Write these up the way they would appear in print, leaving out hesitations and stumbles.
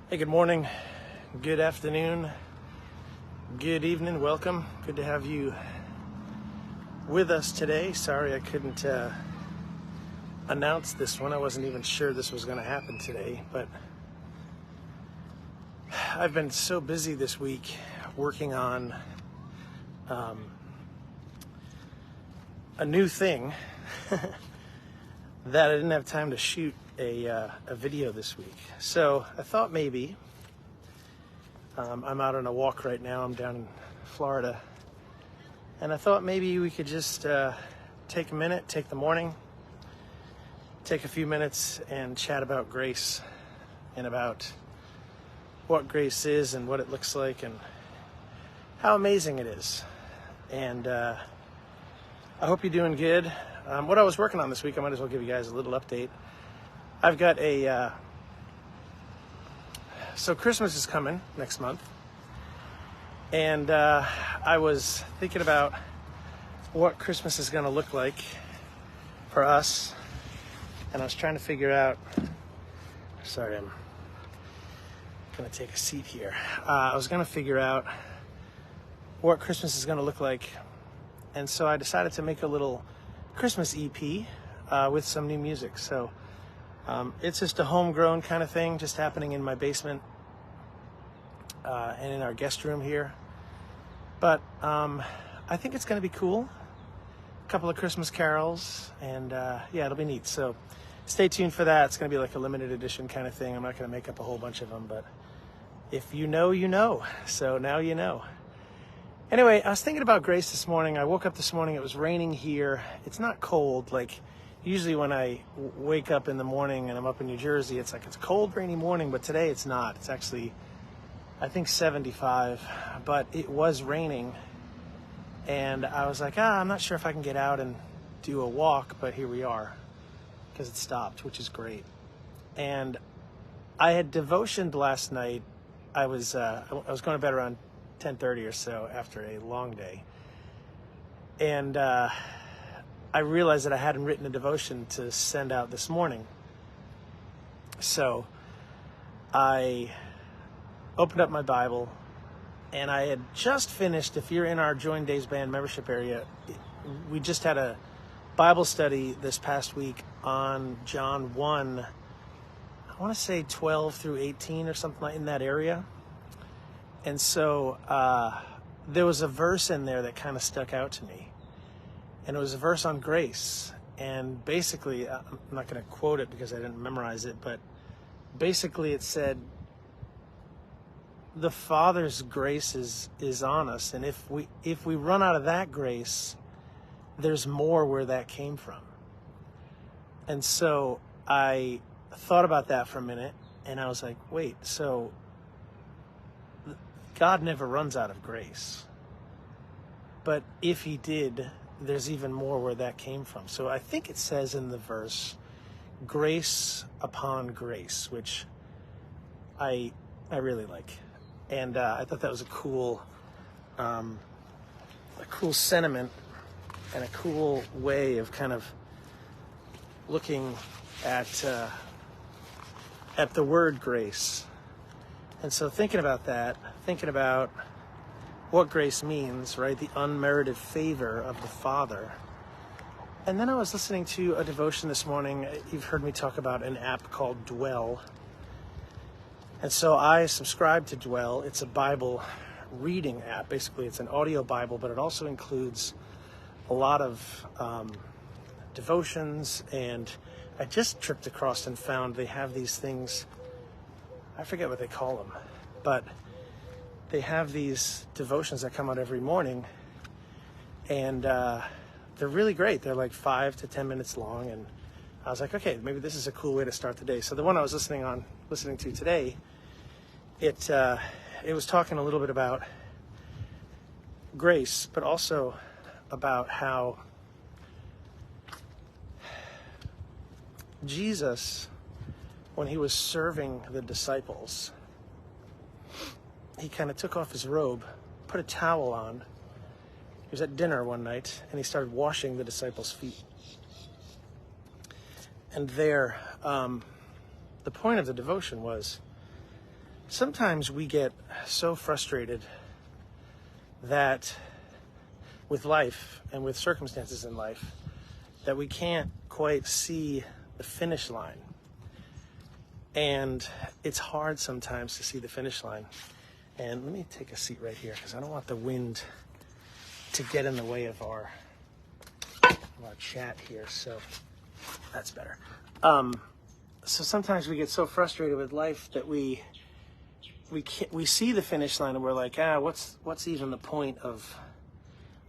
Hey, good morning, good afternoon, good evening, welcome. Good to have you with us today. Sorry I couldn't announce this one. I wasn't even sure this was going to happen today, but I've been so busy this week working on a new thing that I didn't have time to shoot a video this week. So I thought maybe, I'm out on a walk right now, I'm down in Florida, and I thought maybe we could just take a minute, take the morning, take a few minutes and chat about grace and about what grace is and what it looks like and how amazing it is. And I hope you're doing good. What I was working on this week, I might as well give you guys a little update. I've got so Christmas is coming next month, and I was thinking about what Christmas is going to look like for us, and I was trying to figure out, sorry, I'm going to take a seat here. I was going to figure out what Christmas is going to look like, and so I decided to make a little Christmas EP with some new music. So it's just a homegrown kind of thing, just happening in my basement and in our guest room here. But I think it's going to be cool. A couple of Christmas carols, and yeah, it'll be neat. So stay tuned for that. It's going to be like a limited edition kind of thing. I'm not going to make up a whole bunch of them, but if you know, you know. So now you know. Anyway, I was thinking about grace this morning. I woke up this morning, it was raining here. It's not cold. Like, usually when I wake up in the morning and I'm up in New Jersey, it's like it's a cold, rainy morning, but today it's not. It's actually, I think, 75, but it was raining. And I was like, I'm not sure if I can get out and do a walk, but here we are, because it stopped, which is great. And I had devotioned last night. I was going to bed around 10:30 or so after a long day. And I realized that I hadn't written a devotion to send out this morning. So I opened up my Bible, and I had just finished, if you're in our Join Days Band membership area, we just had a Bible study this past week on John 1, I want to say 12 through 18 or something like in that area. And so there was a verse in there that kind of stuck out to me. And it was a verse on grace. And basically, I'm not going to quote it because I didn't memorize it, but basically it said, the Father's grace is on us. And if we run out of that grace, there's more where that came from. And so I thought about that for a minute, and I was like, wait, so God never runs out of grace. But if he did, there's even more where that came from. So I think it says in the verse, grace upon grace, which I really like. And I thought that was a cool sentiment and a cool way of kind of looking at the word grace. And so thinking about that, thinking about what grace means, right? The unmerited favor of the Father. And then I was listening to a devotion this morning. You've heard me talk about an app called Dwell. And so I subscribe to Dwell. It's a Bible reading app. Basically, it's an audio Bible, but it also includes a lot of devotions. And I just tripped across and found they have these things, I forget what they call them, but they have these devotions that come out every morning, and they're really great. They're like 5 to 10 minutes long, and I was like, okay, maybe this is a cool way to start the day. So the one I was listening to today, it was talking a little bit about grace, but also about how Jesus, when he was serving the disciples, he kind of took off his robe, put a towel on. He was at dinner one night, and he started washing the disciples' feet. And there, the point of the devotion was sometimes we get so frustrated that with life and with circumstances in life that we can't quite see the finish line. And it's hard sometimes to see the finish line. And let me take a seat right here because I don't want the wind to get in the way of our chat here. So that's better. So sometimes we get so frustrated with life that we see the finish line and we're like, what's even the point of,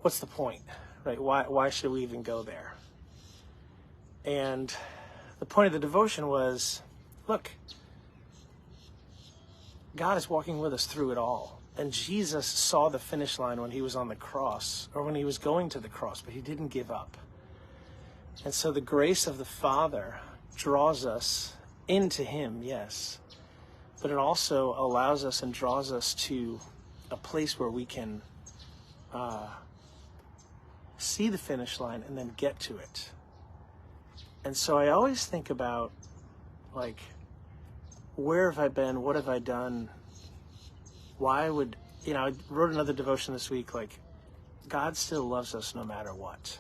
what's the point, right? Why should we even go there? And the point of the devotion was, look, God is walking with us through it all. And Jesus saw the finish line when he was on the cross, or when he was going to the cross, but he didn't give up. And so the grace of the Father draws us into him, yes, but it also allows us and draws us to a place where we can see the finish line and then get to it. And so I always think about, like, where have I been? What have I done? Why would, I wrote another devotion this week, like, God still loves us no matter what.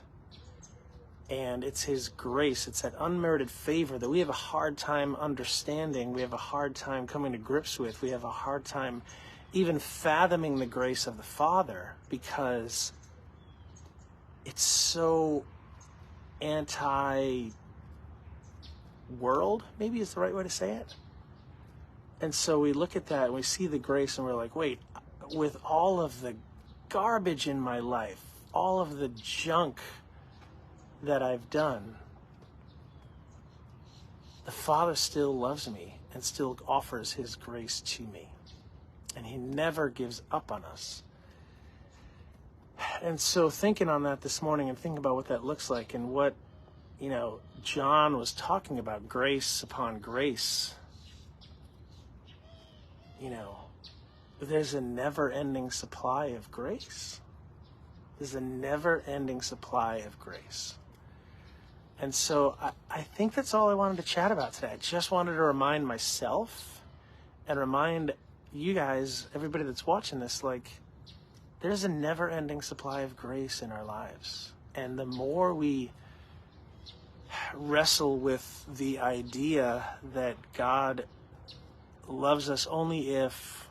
And it's his grace, it's that unmerited favor that we have a hard time understanding, we have a hard time coming to grips with, we have a hard time even fathoming the grace of the Father, because it's so anti-world, maybe is the right way to say it. And so we look at that and we see the grace and we're like, wait, with all of the garbage in my life, all of the junk that I've done, the Father still loves me and still offers his grace to me. And he never gives up on us. And so thinking on that this morning and thinking about what that looks like and what, John was talking about, grace upon grace. There's a never-ending supply of grace. There's a never-ending supply of grace. And so I think that's all I wanted to chat about today. I just wanted to remind myself and remind you guys, everybody that's watching this, like, there's a never-ending supply of grace in our lives. And the more we wrestle with the idea that God loves us only if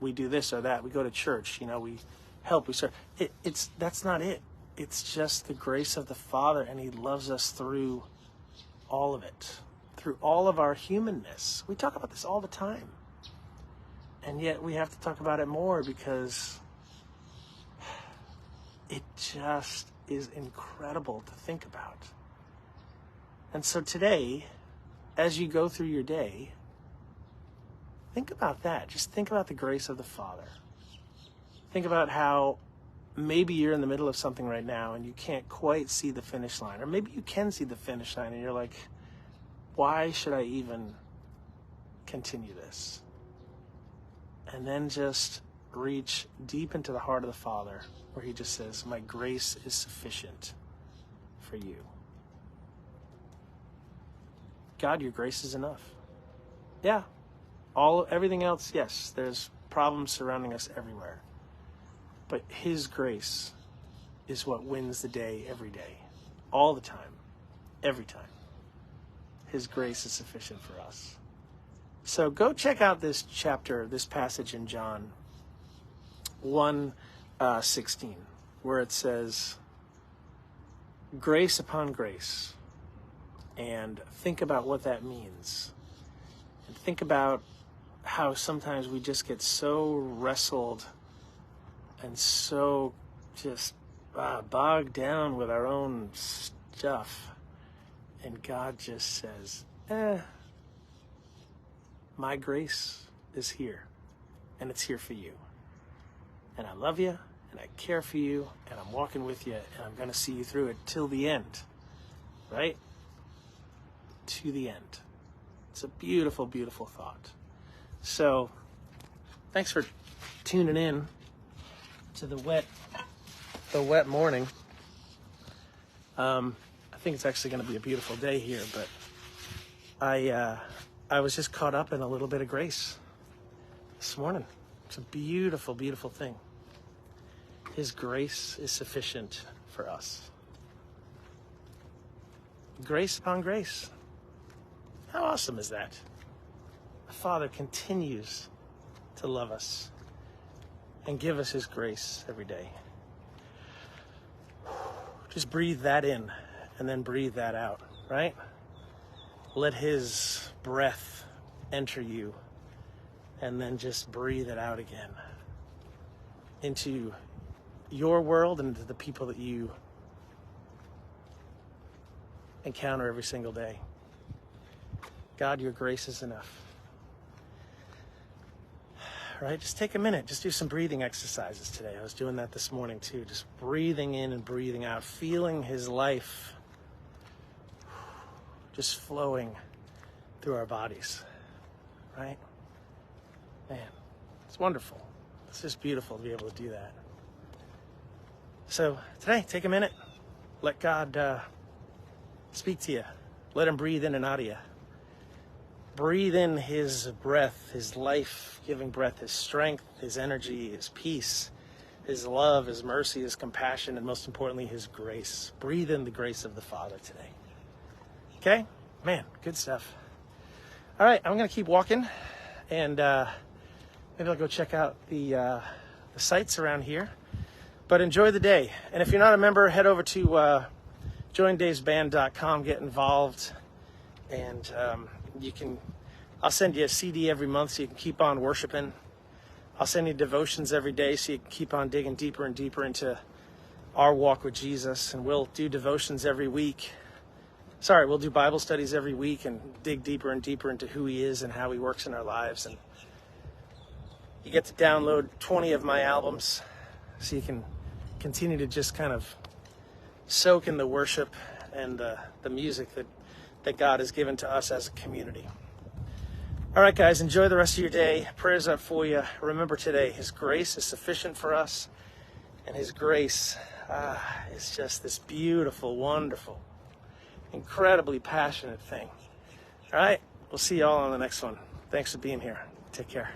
we do this or that, we go to church, we help, we serve, that's not it. It's just the grace of the Father, and he loves us through all of it, through all of our humanness. We talk about this all the time, and yet we have to talk about it more because it just is incredible to think about. And so today, as you go through your day, think about that. Just think about the grace of the Father. Think about how maybe you're in the middle of something right now and you can't quite see the finish line. Or maybe you can see the finish line and you're like, why should I even continue this? And then just reach deep into the heart of the Father where he just says, my grace is sufficient for you. God, your grace is enough. Yeah. Everything else, yes, there's problems surrounding us everywhere. But his grace is what wins the day every day, all the time, every time. His grace is sufficient for us. So go check out this chapter, this passage in John 1:16, where it says, grace upon grace. And think about what that means. And think about how sometimes we just get so wrestled and so just bogged down with our own stuff. And God just says, my grace is here, and it's here for you. And I love you, and I care for you, and I'm walking with you, and I'm going to see you through it till the end, right? To the end. It's a beautiful, beautiful thought. So, thanks for tuning in to the wet morning. I think it's actually going to be a beautiful day here, but I was just caught up in a little bit of grace. this morning. It's a beautiful, beautiful thing. His grace is sufficient for us. Grace upon grace. How awesome is that? The Father continues to love us and give us his grace every day. Just breathe that in and then breathe that out, right? Let his breath enter you and then just breathe it out again into your world and into the people that you encounter every single day. God, your grace is enough. Right? Just take a minute. Just do some breathing exercises today. I was doing that this morning too. Just breathing in and breathing out, feeling his life just flowing through our bodies. Right? Man, it's wonderful. It's just beautiful to be able to do that. So today, take a minute. Let God speak to you. Let him breathe in and out of you. Breathe in his breath, his life-giving breath, his strength, his energy, his peace, his love, his mercy, his compassion, and most importantly, his grace. Breathe in the grace of the Father today. Okay? Man, good stuff. All right, I'm going to keep walking, and maybe I'll go check out the sites around here. But enjoy the day. And if you're not a member, head over to joindavesband.com, get involved, and I'll send you a CD every month so you can keep on worshiping. I'll send you devotions every day so you can keep on digging deeper and deeper into our walk with Jesus. And we'll do devotions every week. We'll do Bible studies every week and dig deeper and deeper into who he is and how he works in our lives. And you get to download 20 of my albums so you can continue to just kind of soak in the worship and the music that God has given to us as a community. All right, guys, enjoy the rest of your day. Prayers up for you. Remember today, his grace is sufficient for us, and his grace is just this beautiful, wonderful, incredibly passionate thing. All right, we'll see you all on the next one. Thanks for being here. Take care.